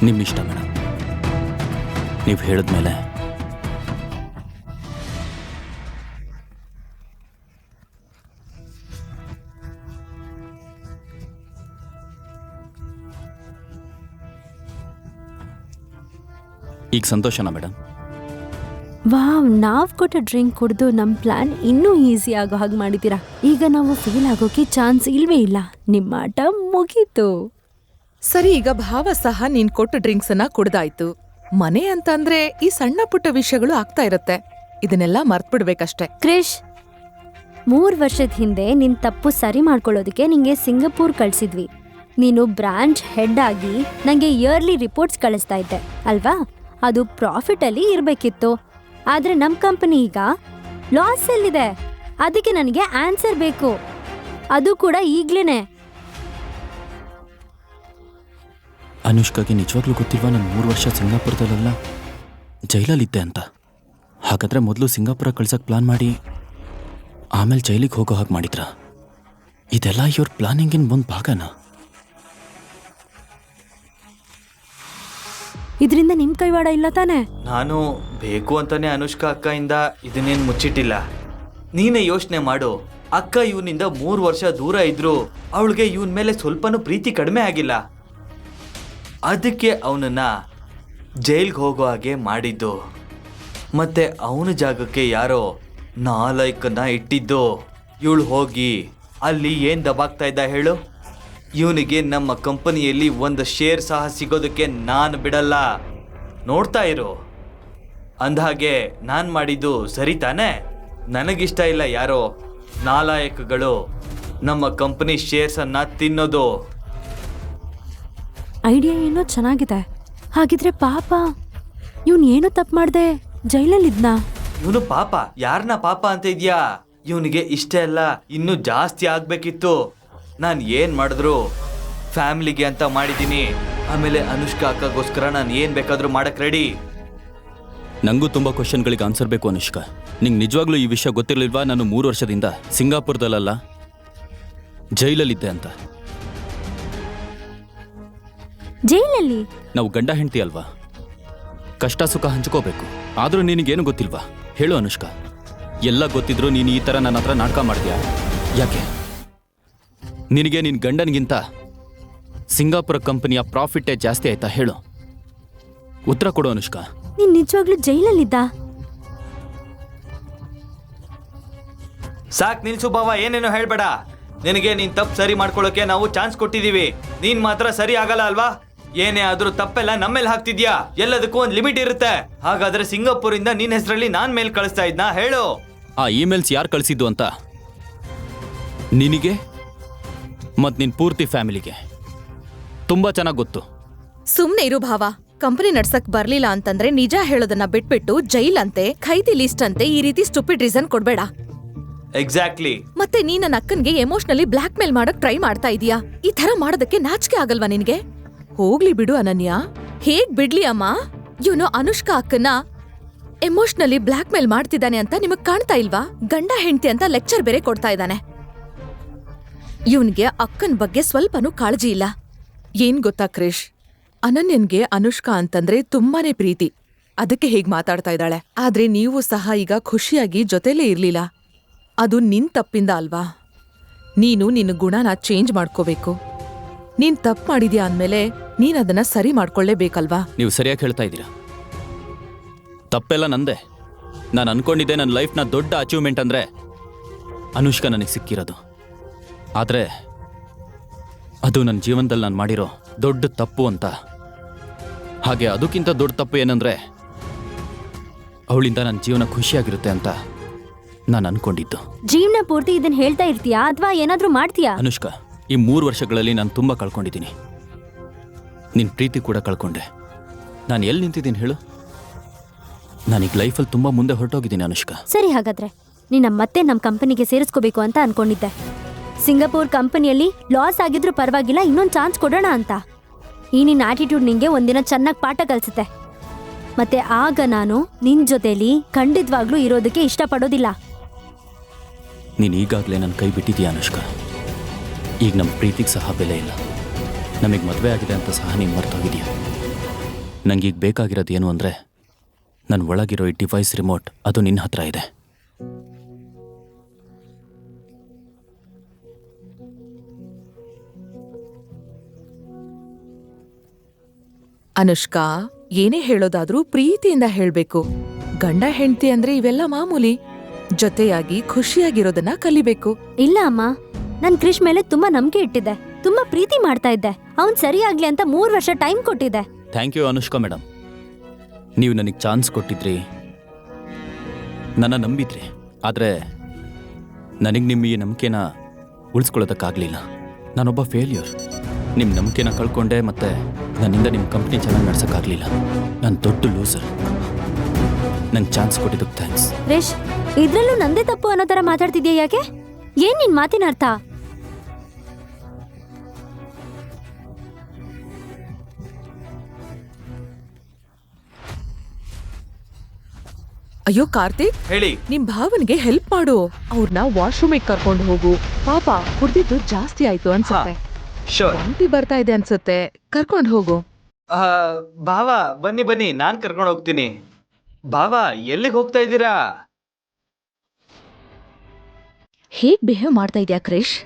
ನಿಮ್ಮಿಷ್ಟ ಮೇಡಮ್. ನೀವು ಹೇಳಿದ್ಮೇಲೆ ಈಗ ಸಂತೋಷನಾ ಮೇಡಮ್? ವಾವ್, ನಾವ್ ಕೊಟ್ಟ ಡ್ರಿಂಕ್ ಕುಡಿದು ನಮ್ ಪ್ಲಾನ್ ಇನ್ನೂ ಈಸಿ ಆಗೋ ಹಾಗೆ ಮಾಡಿದ್ದೀರಾ. ಈಗ ನಾವು ಫೇಲ್ ಆಗೋಕೆ ಚಾನ್ಸ್ ಇಲ್ವೇ ಇಲ್ಲ. ನಿಮ್ಮ ಆಟ ಮುಗೀತು. ಸರಿ, ಈಗ ಭಾವ ಸಹ ನೀನ್ ಕೊಟ್ಟ ಡ್ರಿಂಕ್ಸ್ ಅನ್ನ ಕುಡ್ದಾಯ್ತು. ಮನೆ ಅಂತಂದ್ರೆ ಈ ಸಣ್ಣ ಪುಟ್ಟ ವಿಷಯಗಳು ಆಗ್ತಾ ಇರತ್ತೆ. ಇದನ್ನೆಲ್ಲ ಮರ್ತ್ಬಿಡ್ಬೇಕಷ್ಟೆ. ಕ್ರಿಶ್, 3 ವರ್ಷದ ಹಿಂದೆ ನಿನ್ ತಪ್ಪು ಸರಿ ಮಾಡ್ಕೊಳ್ಳೋದಕ್ಕೆ ನಿಂಗೆ ಸಿಂಗಪೂರ್ ಕಳ್ಸಿದ್ವಿ. ನೀನು ಬ್ರಾಂಚ್ ಹೆಡ್ ಆಗಿ ನಂಗೆ ಇಯರ್ಲಿ ರಿಪೋರ್ಟ್ಸ್ ಕಳಿಸ್ತಾ ಇದ್ದೆ ಅಲ್ವಾ? ಅದು ಪ್ರಾಫಿಟ್ ಅಲ್ಲಿ ಇರ್ಬೇಕಿತ್ತು. ಆದ್ರೆ ನಮ್ ಕಂಪನಿ ಈಗ ಲಾಸ್ ಅಲ್ಲಿದೆ. ಅದಕ್ಕೆ ನನಗೆ ಆನ್ಸರ್ ಬೇಕು, ಅದು ಕೂಡ ಈಗ್ಲೇನೆ. ಅನುಷ್ಕಾಗೆ ನಿಜವಾಗ್ಲೂ ಗೊತ್ತಿಲ್ವಾ ನಾನು 3 ವರ್ಷ ಸಿಂಗಾಪುರದಲ್ಲ ಜೈಲಲ್ಲಿದ್ದೆ ಅಂತ? ಹಾಗಾದ್ರೆ ಮೊದಲು ಸಿಂಗಾಪುರ ಕಳ್ಸಕ್ಕೆ ಪ್ಲಾನ್ ಮಾಡಿ ಆಮೇಲೆ ಜೈಲಿಗೆ ಹೋಗೋ ಹಾಗೆ ಮಾಡಿದ್ರ? ಇದೆಲ್ಲ ಇವ್ರ ಪ್ಲಾನಿಂಗಿನ ಒಂದು ಭಾಗನಾ? ಇದರಿಂದ ನಿಮ್ ಕೈವಾಡ ಇಲ್ಲ ತಾನೆ? ನಾನು ಬೇಕು ಅಂತಾನೆ ಅನುಷ್ಕಾ ಅಕ್ಕಯಿಂದ ಇದನ್ನೇನು ಮುಚ್ಚಿಟ್ಟಿಲ್ಲ. ನೀನೇ ಯೋಚನೆ ಮಾಡು, ಅಕ್ಕ ಇವನಿಂದ 3 ವರ್ಷ ದೂರ ಇದ್ರು ಅವಳಿಗೆ ಇವನ್ ಮೇಲೆ ಸ್ವಲ್ಪನೂ ಪ್ರೀತಿ ಕಡಿಮೆ ಆಗಿಲ್ಲ. ಅದಕ್ಕೆ ಅವನನ್ನ ಜೈಲ್ಗೆ ಹೋಗೋ ಹಾಗೆ ಮಾಡಿದ್ದು. ಮತ್ತೆ ಅವನ ಜಾಗಕ್ಕೆ ಯಾರೋ 4 ಇಟ್ಟಿದ್ದು. ಇವಳು ಹೋಗಿ ಅಲ್ಲಿ ಏನ್ ದಬಾಗ್ತಾ ಇದ್ದ ಹೇಳು? ಇವನಿಗೆ ನಮ್ಮ ಕಂಪನಿಯಲ್ಲಿ ಒಂದು ಶೇರ್ ಸಹ ಸಿಗೋದಕ್ಕೆ ನಾನು ಬಿಡಲ್ಲ. ನೋಡ್ತಾ ಇರು. ಅಂದಹಾಗೆ ನಾನು ಮಾಡಿದ್ದು ಸರಿ ತಾನೆ? ನನಗಿಷ್ಟ ಇಲ್ಲ ಯಾರೋ ನಾಲಾಯಕಗಳು ನಮ್ಮ ಕಂಪನಿ ಶೇರ್ಸನ್ನು ತಿನ್ನೋದು. ಐಡಿಯಾ ಏನೋ ಚೆನ್ನಾಗಿದೆ. ಹಾಗಿದ್ರೆ ಪಾಪ ಇವನ್ ಏನೋ ತಪ್ಪು ಮಾಡ್ದೆ ಜೈಲಲ್ಲಿದ್ನಾ? ಇವನು ಪಾಪ? ಯಾರನ್ನ ಪಾಪ ಅಂತ ಇದ್ಯಾ? ಇವನಿಗೆ ಇಷ್ಟ ಎಲ್ಲ ಇನ್ನೂ ಜಾಸ್ತಿ ಆಗ್ಬೇಕಿತ್ತು. ನಾನು ಏನ್ ಮಾಡಿದ್ರು ಫ್ಯಾಮಿಲಿಗೆ ಅಂತ ಮಾಡಿದ್ದೀನಿ. ಆಮೇಲೆ ಅನುಷ್ಕಾ ಅಕ್ಕಗೋಸ್ಕರ ನಾನು ಏನ್ ಬೇಕಾದ್ರೂ ಮಾಡಕ್ ರೆಡಿ. ನಂಗೂ ತುಂಬಾ ಕ್ವಶನ್ಗಳಿಗೆ ಆನ್ಸರ್ ಬೇಕು ಅನುಷ್ಕಾ. ನಿಂಗೆ ನಿಜವಾಗ್ಲೂ ಈ ವಿಷಯ ಗೊತ್ತಿರಲಿಲ್ವಾ? ನಾನು 3 ವರ್ಷದಿಂದ ಸಿಂಗಾಪುರದಲ್ಲ ಜೈಲಲ್ಲಿದ್ದೆ ಅಂತ. ಜೈಲಲ್ಲಿ? ನಾವು ಗಂಡ ಹೆಂಡತಿ ಅಲ್ವಾ? ಕಷ್ಟ ಸುಖ ಹಂಚ್ಕೋಬೇಕು. ಆದ್ರೂ ನಿನಗೇನು ಗೊತ್ತಿಲ್ವಾ? ಹೇಳು ಅನುಷ್ಕಾ. ಎಲ್ಲ ಗೊತ್ತಿದ್ರು ನೀನು ಈ ಥರ ನನ್ನ ಹತ್ರ ನಾಟಕ ಮಾಡ್ತೀಯಾ? ಯಾಕೆ? ನಿನಗೆ ನಿನ್ನ ಗಂಡನಿಗಿಂತ ಸಿಂಗಾಪುರ ಕಂಪನಿಯ ಪ್ರಾಫಿಟ್ಟೇ ಜಾಸ್ತಿ ಆಯ್ತಾ? ಹೇಳು, ಉತ್ತರ ಕೊಡು ಅನುಷ್ಕಾ. ನೀನ್ ನಿಜವಾಗ್ಲೂ ಜೈಲಲ್ಲಿದ್ದ? ಸಾಕ್ ನಿಲ್ಸು ಬಾವ, ಏನೇನೋ ಹೇಳ್ಬೇಡ. ನಿನಗೆ ನೀನ್ ತಪ್ಪು ಸರಿ ಮಾಡ್ಕೊಳ್ಳೋಕೆ ನಾವು ಚಾನ್ಸ್ ಕೊಟ್ಟಿದೀವಿ. ನೀನ್ ಮಾತ್ರ ಸರಿ ಆಗಲ್ಲ ಅಲ್ವಾ? ಏನೇ ಆದ್ರೂ ತಪ್ಪೆಲ್ಲ ನಮ್ಮೇಲೆ ಹಾಕ್ತಿದ್ಯಾ. ಎಲ್ಲದಕ್ಕೂ ಒಂದು ಲಿಮಿಟ್ ಇರುತ್ತೆ. ಹಾಗಾದ್ರೆ ಸಿಂಗಾಪುರಿಂದ ನಿನ್ನ ಹೆಸರಲ್ಲಿ ನಾನ್ ಮೇಲ್ ಕಳಿಸ್ತಾ ಇದ್ನಾ? ಹೇಳು. ಆ ಇಮೇಲ್ಸ್ ಯಾರು ಕಳಿಸಿದ್ದು ಅಂತ ನಿನಗೆ ಮತ್ತು ನಿನ್ನ ಪೂರ್ತಿ ಫ್ಯಾಮಿಲಿಗೆ ತುಂಬಾ ಚೆನ್ನಾಗಿ ಗೊತ್ತು. ಸುಮ್ನೆ ಇರು ಭಾವ. ಕಂಪನಿ ನಡ್ಸಕ್ ಬರ್ಲಿಲ್ಲ ಅಂತಂದ್ರೆ ನಿಜ ಹೇಳೋದನ್ನ ಬಿಟ್ಬಿಟ್ಟು ಜೈಲ್ ಅಂತೆ, ಖೈದಿ ಲಿಸ್ಟ್ ಅಂತೆ ಈ ರೀತಿ ಸ್ಟುಪಿಡ್ ರೀಸನ್ ಕೊಡ್ಬೇಡ. ಎಕ್ಸಾಕ್ಟ್ಲಿ. ಮತ್ತೆ ನೀ ನನ್ನ ಅಕ್ಕನ್ಗೆ ಎಮೋಷನಲಿ ಬ್ಲಾಕ್ ಮೇಲ್ ಮಾಡಕ್ ಟ್ರೈ ಮಾಡ್ತಾ ಇದೀಯಾ. ಈ ತರ ಮಾಡೋದಕ್ಕೆ ನಾಚಿಕೆ ಆಗಲ್ವಾ ನಿನ್ಗೆ? ಹೋಗ್ಲಿ ಬಿಡು ಅನನ್ಯ. ಹೇಗ್ ಬಿಡ್ಲಿ ಅಮ್ಮ? ಇವನು ಅನುಷ್ಕಾ ಅಕ್ಕನ್ನ ಎಮೋಷನಲಿ ಬ್ಲಾಕ್ ಮೇಲ್ ಮಾಡ್ತಿದ್ದಾನೆ ಅಂತ ನಿಮಗ್ ಕಾಣ್ತಾ ಇಲ್ವಾ? ಗಂಡ ಹೆಂಡತಿ ಅಂತ ಲೆಕ್ಚರ್ ಬೇರೆ ಕೊಡ್ತಾ ಇದ್ದಾನೆ. ಇವನ್ಗೆ ಅಕ್ಕನ್ ಬಗ್ಗೆ ಸ್ವಲ್ಪನೂ ಕಾಳಜಿ ಇಲ್ಲ. ಏನ್ ಗೊತ್ತಾ ಕ್ರಿಶ್, ಅನನ್ಯನ್ಗೆ ಅನುಷ್ಕಾ ಅಂತಂದ್ರೆ ತುಂಬಾನೇ ಪ್ರೀತಿ. ಅದಕ್ಕೆ ಹೇಗ್ ಮಾತಾಡ್ತಾ ಇದ್ದಾಳೆ. ಆದ್ರೆ ನೀವು ಸಹ ಈಗ ಖುಷಿಯಾಗಿ ಜೊತೆಲೇ ಇರ್ಲಿಲ್ಲ. ಅದು ನಿನ್ ತಪ್ಪಿಂದ ಅಲ್ವಾ? ನೀನು ನಿನ್ನ ಗುಣನ ಚೇಂಜ್ ಮಾಡ್ಕೋಬೇಕು. ನೀನ್ ತಪ್ಪು ಮಾಡಿದ್ಯಾ ಅಂದ್ಮೇಲೆ ನೀನ್ ಅದನ್ನ ಸರಿ ಮಾಡ್ಕೊಳ್ಳೇಬೇಕಲ್ವಾ? ನೀವು ಸರಿಯಾಗಿ ಹೇಳ್ತಾ ಇದ್ದೀರಾ. ತಪ್ಪೆಲ್ಲ ನಂದೆ. ನಾನು ಅನ್ಕೊಂಡಿದ್ದೆ ನನ್ನ ಲೈಫ್ನ ದೊಡ್ಡ ಅಚೀವ್ಮೆಂಟ್ ಅಂದ್ರೆ ಅನುಷ್ಕಾ ನನಗೆ ಸಿಕ್ಕಿರೋದು. ಆದರೆ ಅದು ನನ್ನ ಜೀವನದಲ್ಲಿ ನಾನು ಮಾಡಿರೋ ದೊಡ್ಡ ತಪ್ಪು ಅಂತ. ಹಾಗೆ ಅದಕ್ಕಿಂತ ದೊಡ್ಡ ತಪ್ಪು ಏನಂದ್ರೆ ಅವಳಿಂದ ನನ್ನ ಜೀವನ ಖುಷಿಯಾಗಿರುತ್ತೆ ಅಂತ ನಾನು ಅನ್ಕೊಂಡಿದ್ದು. ಜೀವನ ಪೂರ್ತಿ ಇದನ್ನ ಹೇಳ್ತಾ ಇರ್ತೀಯಾ ಅಥವಾ ಏನಾದ್ರೂ ಮಾಡ್ತೀಯಾ? ಅನುಷ್ಕಾ, ಈ 3 ವರ್ಷಗಳಲ್ಲಿ ನಾನು ತುಂಬ ಕಳ್ಕೊಂಡಿದ್ದೀನಿ. ನಿನ್ನ ಪ್ರೀತಿ ಕೂಡ ಕಳ್ಕೊಂಡೆ. ನಾನು ಎಲ್ಲಿ ನಿಂತಿದ್ದೀನಿ ಹೇಳು? ನಾನೀಗ ಲೈಫಲ್ಲಿ ತುಂಬ ಮುಂದೆ ಹೊರಟೋಗಿದ್ದೀನಿ ಅನುಷ್ಕಾ. ಸರಿ, ಹಾಗಾದ್ರೆ ನೀನ ಮತ್ತೆ ನಮ್ಮ ಕಂಪನಿಗೆ ಸೇರಿಸ್ಕೋಬೇಕು ಅಂತ ಅನ್ಕೊಂಡಿದ್ದೆ. ಸಿಂಗಾಪುರ್ ಕಂಪನಿಯಲ್ಲಿ ಲಾಸ್ ಆಗಿದ್ರು ಪರವಾಗಿಲ್ಲ, ಇನ್ನೊಂದು ಚಾನ್ಸ್ ಕೊಡೋಣ ಅಂತ. ಈ ನಿನ್ನ ಆಟಿಟ್ಯೂಡ್ ನಿಂಗೆ ಒಂದಿನ ಚೆನ್ನಾಗಿ ಪಾಠ ಕಲಿಸುತ್ತೆ. ಮತ್ತೆ ಆಗ ನಾನು ನಿನ್ ಜೊತೆಲಿ ಖಂಡಿತವಾಗ್ಲೂ ಇರೋದಕ್ಕೆ ಇಷ್ಟಪಡೋದಿಲ್ಲ. ನೀನು ಈಗಾಗಲೇ ನನ್ನ ಕೈ ಬಿಟ್ಟಿದ್ದೀಯ ಅನುಷ್ಕಾ. ಈಗ ನಮ್ಮ ಪ್ರೀತಿಗೆ ಸಹ ಬೆಲೆ ಇಲ್ಲ. ನಮಗೆ ಮದುವೆ ಆಗಿದೆ ಅಂತ ಸಹ ನೀನು ಮರ್ತೋಗಿದೆಯಾ. ನನಗೀಗ ಬೇಕಾಗಿರೋದು ಏನು ಅಂದರೆ ನನ್ನ ಒಳಗಿರೋ ಈ ಡಿವೈಸ್ ರಿಮೋಟ್ ಅದು ನಿನ್ನ ಹತ್ರ ಇದೆ. ಅನುಷ್ಕಾ, ಏನೇ ಹೇಳೋದಾದ್ರೂ ಪ್ರೀತಿಯಿಂದ ಹೇಳ್ಬೇಕು. ಗಂಡ ಹೆಂಡ್ತಿ ಅಂದ್ರೆ ಇವೆಲ್ಲ ಮಾಮೂಲಿ. ಜೊತೆಯಾಗಿ ಖುಷಿಯಾಗಿರೋದನ್ನ ಕಲಿಬೇಕು. ಇಲ್ಲ ಅಮ್ಮ, ನನ್ ಕ್ರಿಶ್ ಮೇಲೆ ತುಂಬಾ ನಂಬಿಕೆ ಇಟ್ಟಿದ್ದೆ, ತುಂಬಾ ಪ್ರೀತಿ ಮಾಡ್ತಾ ಇದ್ದೆ. ಅವ್ನ್ ಸರಿಯಾಗ್ಲಿ ಅಂತ 3 ವರ್ಷ ಟೈಮ್ ಕೊಟ್ಟಿದ್ದೆ. Thank you Anushka madam. ನೀವು ನನಗೆ ಚಾನ್ಸ್ ಕೊಟ್ಟಿದ್ರಿ, ನನ್ನ ನಂಬಿದ್ರಿ. ಆದರೆ ನನಗೆ ನಿಮ್ಮ ಈ ನಂಬಿಕೆನ ಉಳಿಸ್ಕೊಳ್ಳೋದಕ್ಕಾಗಲಿಲ್ಲ. ನಾನೊಬ್ಬ ಫೇಲ್ಯೂರ್. ನಿಮ್ಮ ನಂಬಿಕೆನ ಕಳ್ಕೊಂಡೆ, ಮತ್ತು ನನ್ನಿಂದ ನಿಮ್ಮ ಕಂಪ್ನಿ ಚೆನ್ನಾಗಿ ನಡ್ಸೋಕ್ಕಾಗಲಿಲ್ಲ. ನಾನು ದೊಡ್ಡ ಲೂಸರ್. ನಂಗೆ ಚಾನ್ಸ್ ಕೊಟ್ಟಿದ್ದಕ್ಕೆ ಥ್ಯಾಂಕ್ಸ್. ಕ್ರಿಶ್, ಇದ್ರಲ್ಲೂ ನಂದೇ ತಪ್ಪು ಅನ್ನೋ ಥರ ಮಾತಾಡ್ತಿದ್ಯಾ ಯಾಕೆ? ಏನ್ ನಿನ್ ಮಾತಿನ ಅರ್ಥ? ಅಯ್ಯೋ ಕಾರ್ತಿಕ್, ಹೇಳಿ. ನಿಮ್ ಭಾವನ್ಗೆ ಹೆಲ್ಪ್ ಮಾಡು. ಅವ್ರನ್ನ ವಾಶ್ರೂಮಿಗೆ ಕರ್ಕೊಂಡು ಹೋಗು. ಪಾಪ ಕುಡ್ದಿದ್ದು ಜಾಸ್ತಿ ಆಯ್ತು ಅನ್ಸುತ್ತೆ. ವಾಂತಿ ಬರ್ತಾ ಇದೆ ಅನ್ಸುತ್ತೆ, ಕರ್ಕೊಂಡು ಹೋಗು. ಭಾವ ಬನ್ನಿ ಬನ್ನಿ, ನಾನ್ ಕರ್ಕೊಂಡು ಹೋಗ್ತೀನಿ. ಭಾವ ಎಲ್ಲಿಗೆ ಹೋಗ್ತಾ ಇದ್ದೀರಾ? ಹೇಗ್ ಬಿಹೇವ್ ಮಾಡ್ತಾ ಇದ್ಯಾ ಕ್ರಿಶ್?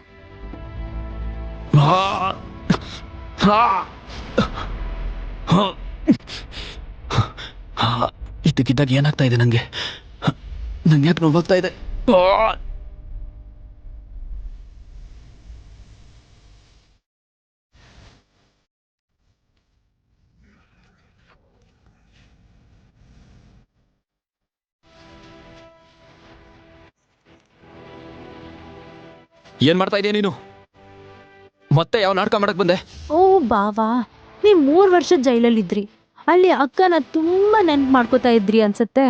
ಇದಕ್ಕಿದ್ದಾಗ ಏನಾಗ್ತಾ ಇದೆ ನನಗೆ? ನಂಗೆ ಯಾಕೆ ನೋವಾಗ್ತಾ ಇದೆ? ಏನ್ ಮಾಡ್ತಾ ಇದೀಯ ನೀನು? ಮತ್ತೆ ಯಾವ ನಾಟಕ ಮಾಡಕ್ ಬಂದೆ? ಓ ಬಾವಾ, ನೀವು 3 ವರ್ಷ ಜೈಲಲ್ಲಿದ್ರಿ. ಅಲ್ಲಿ ಅಕ್ಕನ ತುಂಬಾ ನೆನ್ಪು ಮಾಡ್ಕೋತಾ ಇದ್ರಿ ಅನ್ಸತ್ತೆ.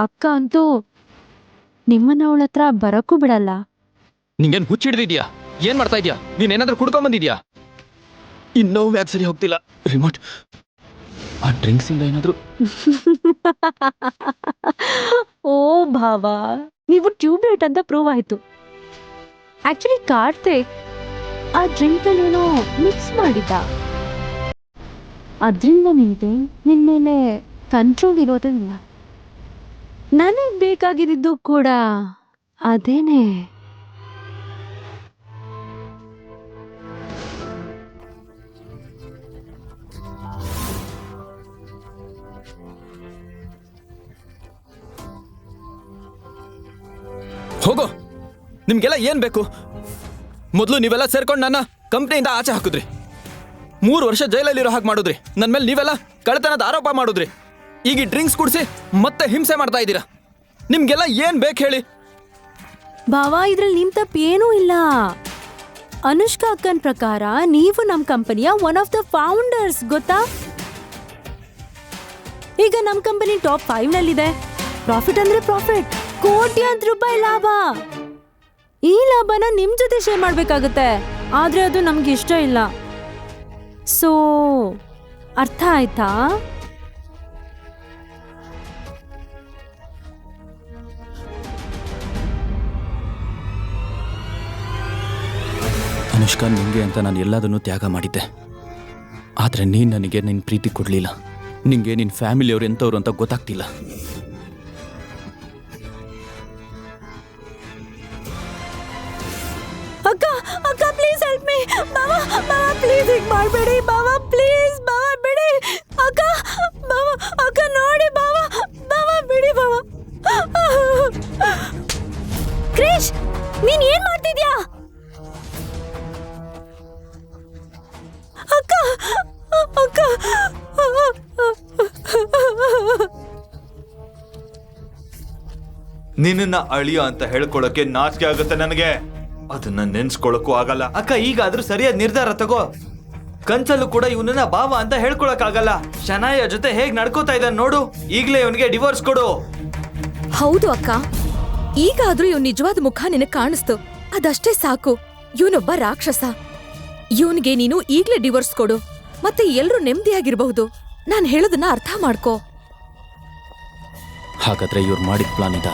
ಅಕ್ಕ ಅಂತೂ ನಿಮ್ಮನ್ನ ಅವಳ ಹತ್ರ ಬರಕ್ಕೂ ಬಿಡಲ್ಲ. ನಿಂಗೇನ್ ಹುಚ್ಚಿಡ್ದಿದ್ಯಾ? ಏನ್ ಮಾಡ್ತಾ ಇದ್ಯಾ? ನೀನೇನಾದ್ರೂ ಕುಡ್ಕೊಂಡ್ ಬಂದಿದ್ಯಾ? ಇನ್ನೂ ಯಾಕೆ ಸರಿ ಹೋಗ್ತಿಲ್ಲ ರಿಮೋಟ್? ಆ ಡ್ರಿಂಕ್ಸ್ ಇಂದ ಏನಾದ್ರು? ಓ ಭಾವಾ, ನೀವು ಟ್ಯೂಬ್ಲೈಟ್ ಅಂತ ಪ್ರೂವ್ ಆಯ್ತು. ಆಕ್ಚುಲಿ ಕಾರ್ತಿಕ್ ಆ ಡ್ರಿಂಕ್ ಅಲ್ಲಿ ಏನೋ ಮಿಕ್ಸ್ ಮಾಡಿದ್ದ. ಅದ್ರಿಂದ ನಿನ್ ಮೇಲೆ ಕಂಟ್ರೋಲ್ ಇರೋದಿಲ್ಲ. ನನಗ್ ಬೇಕಾಗಿದ್ದು ಕೂಡ ಅದೇನೆ. ಹೋಗೋ, ನಿಮ್ಗೆಲ್ಲ ಏನ್ ಬೇಕು? ಮೊದಲು ನೀವೆಲ್ಲ ಸೇರ್ಕೊಂಡು ನನ್ನ ಕಂಪ್ನಿಯಿಂದ ಆಚೆ ಹಾಕಿದ್ರಿ. 3 ವರ್ಷ ಜೈಲಲ್ಲಿರೋ ಹಾಗೆ ಮಾಡಿದ್ರಿ. ನನ್ನ ಮೇಲೆ ನೀವೆಲ್ಲ ಕಳ್ಳತನದ ಆರೋಪ ಮಾಡಿದ್ರಿ. ಈಗ ಈ ಡ್ರಿಂಕ್ಸ್ ಕುಡಿಸಿ ಮತ್ತೆ ಹಿಂಸೆ ಮಾಡ್ತಾ ಇದ್ದೀರಾ. ನಿಮ್ಗೆಲ್ಲ ಏನ್ ಬೇಕು ಹೇಳಿ? ಭಾವ, ಇದ್ರಲ್ಲಿ ನಿಮ್ ತಪ್ಪು ಏನೂ ಇಲ್ಲ. ಅನುಷ್ಕಾ ಅಕ್ಕನ್ ಪ್ರಕಾರ ನೀವು ನಮ್ ಕಂಪನಿಯ ಒನ್ ಆಫ್ ದ ಫೌಂಡರ್ಸ್, ಗೊತ್ತಾ? ಈಗ ನಮ್ ಕಂಪನಿ ಟಾಪ್ 5 ನಲ್ಲಿದೆ. ಪ್ರಾಫಿಟ್ ಅಂದ್ರೆ ಪ್ರಾಫಿಟ್, ಕೋಟ್ಯಾಂತರ ರೂಪಾಯಿ ಲಾಭ. ಈ ಲಾಭನ ನಿಮ್ ಜೊತೆ ಶೇರ್ ಮಾಡ್ಬೇಕಾಗತ್ತೆ. ಆದ್ರೆ ಅದು ನಮ್ಗೆ ಇಷ್ಟ ಇಲ್ಲ. ಸೊ ಅರ್ಥ ಆಯ್ತಾ? ಅನುಷ್ಕಾ, ನಿಂಗೆ ಅಂತ ನಾನು ಎಲ್ಲದನ್ನೂ ತ್ಯಾಗ ಮಾಡಿದ್ದೆ. ಆದ್ರೆ ನೀನ್ ನನಗೆ ನಿನ್ನ ಪ್ರೀತಿ ಕೊಡ್ಲಿಲ್ಲ. ನಿಂಗೆ ನಿನ್ನ ಫ್ಯಾಮಿಲಿಯವ್ರು ಎಂಥವ್ರು ಅಂತ ಗೊತ್ತಾಗ್ತಿಲ್ಲ. ಅಕ್ಕ, ಅಕ್ಕ please help me. Bawa, Bawa please ಹೀಗೆ ಮಾಡಬೇಡಿ. ಬಾವಾ ಪ್ಲೀಸ್, ಬಾವಾ ಬಿಡಿ. ಅಕ್ಕ, ಬಾವಾ, ಅಕ್ಕ ನೋಡಿ ಬಾವಾ, ಬಾವಾ ಬಿಡಿ ಬಾವಾ. ಕ್ರಿಶ್, ನೀನ್ ಏನ್ ಮಾಡ್ತಿದ್ಯಾ? ಅಕ್ಕ, ಅಕ್ಕ. ನಿನ್ನ ಅಳಿಯ ಅಂತ ಹೇಳ್ಕೊಳಕ್ಕೆ ನಾಚಿಕೆ ಆಗುತ್ತೆ ನನಗೆ. ಅದನ್ನ ನೆನ್ಸ್ಕೊಳಕ್ಕೂ ಆಗಲ್ಲ. ಅಕ್ಕ, ಈಗಾದ್ರೂ ಸರಿಯಾದ ನಿರ್ಧಾರ ತಗೋ. ಕನ್ಸಲ್ಲೂ ಕೂಡ ಇವನನ್ನ ಭಾವ ಅಂತ ಹೇಳ್ಕೊಳಕ್ ಆಗಲ್ಲ. ಶನಾಯ ಜೊತೆ ಹೇಗ್ ನಡ್ಕೋತಾ ಇದ್ದಾನೆ ನೋಡು. ಈಗ್ಲೇ ಇವನಿಗೆ ಡಿವೋರ್ಸ್ ಕೊಡು. ಹೌದು ಅಕ್ಕ, ಈಗಾದ್ರೂ ಇವ್ ನಿಜವಾದ ಮುಖ ನಿನಗ್ ಕಾಣಿಸ್ತು. ಅದಷ್ಟೇ ಸಾಕು. ಇವನೊಬ್ಬ ರಾಕ್ಷಸ. ಇವನ್ಗೆ ನೀನು ಈಗ್ಲೇ ಡಿವೋರ್ಸ್ ಕೊಡು, ಮತ್ತೆ ಎಲ್ರೂ ನೆಮ್ಮದಿಯಾಗಿರ್ಬಹುದು. ನಾನ್ ಹೇಳೋದನ್ನ ಅರ್ಥ ಮಾಡ್ಕೋ. ಹಾಗಾದ್ರೆ ಇವ್ರು ಮಾಡಿದ ಪ್ಲಾನ್ ಇದ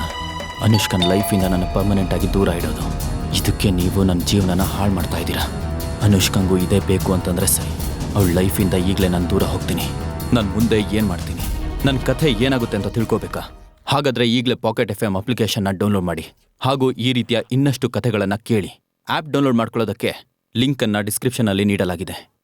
ಅನುಷ್ಕನ್ ಲೈಫಿಂದ ನನ್ನ ಪರ್ಮನೆಂಟ್ ಆಗಿ ದೂರ ಇಡೋದು. ಇದಕ್ಕೆ ನೀವು ನನ್ನ ಜೀವನನ ಹಾಳು ಮಾಡ್ತಾ ಇದ್ದೀರಾ. ಅನುಷ್ಕಂಗೂ ಇದೇ ಬೇಕು ಅಂತಂದ್ರೆ ಸರಿ. ಅವಳ ಲೈಫಿಂದ ಈಗಲೇ ನಾನು ದೂರ ಹೋಗ್ತೀನಿ. ನಾನು ಮುಂದೆ ಏನು ಮಾಡ್ತೀನಿ ನನ್ನ ಕಥೆ ಏನಾಗುತ್ತೆ ಅಂತ ತಿಳ್ಕೋಬೇಕಾ? ಹಾಗಾದ್ರೆ ಈಗಲೇ ಪಾಕೆಟ್ FM ಅಪ್ಲಿಕೇಶನ್ನ ಡೌನ್ಲೋಡ್ ಮಾಡಿ. ಹಾಗೂ ಈ ರೀತಿಯ ಇನ್ನಷ್ಟು ಕಥೆಗಳನ್ನು ಕೇಳಿ. ಆ್ಯಪ್ ಡೌನ್ಲೋಡ್ ಮಾಡ್ಕೊಳ್ಳೋದಕ್ಕೆ ಲಿಂಕನ್ನು ಡಿಸ್ಕ್ರಿಪ್ಷನಲ್ಲಿ ನೀಡಲಾಗಿದೆ.